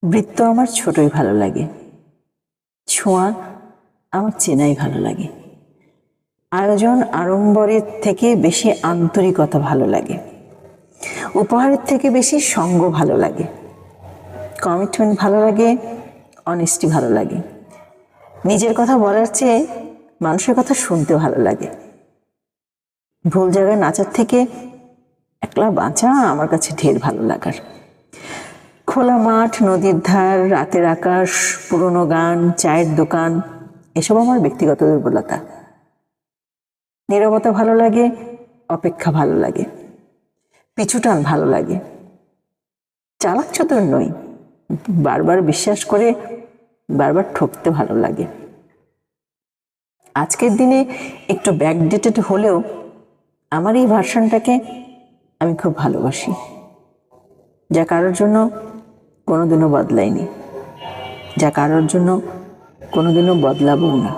বৃত্ত আমার ছোটই ভালো লাগে, ছোঁয়া আমার চেনাই ভালো লাগে, আয়োজন আড়ম্বরের থেকে বেশি আন্তরিকতা ভালো লাগে, উপহারের থেকে বেশি সঙ্গ ভালো লাগে, কমিটমেন্ট ভালো লাগে, অনেস্টি ভালো লাগে, নিজের কথা বলার চেয়ে মানুষের কথা শুনতে ভালো লাগে। ভুল জায়গায় নাচার থেকে একলা বাঁচা আমার কাছে ঢের ভালো লাগার। খোলা মাঠ, নদীর ধার, রাতের আকাশ, পুরনো গান, চায়ের দোকান এসব আমার ব্যক্তিগত দুর্বলতা। নীরবতা ভালো লাগে, অপেক্ষা ভালো লাগে, পিছুটান ভালো লাগে। চালাক চতুর নই, বারবার বিশ্বাস করে বারবার ঠকতে ভালো লাগে। আজকের দিনে একটু ব্যাকডেটেড হলেও আমার এই ভার্সনটাকে আমি খুব ভালোবাসি, যা কারোর জন্য কোনোদিনও বদলায়নি, যা কারোর জন্য কোনোদিনও বদলাবও না।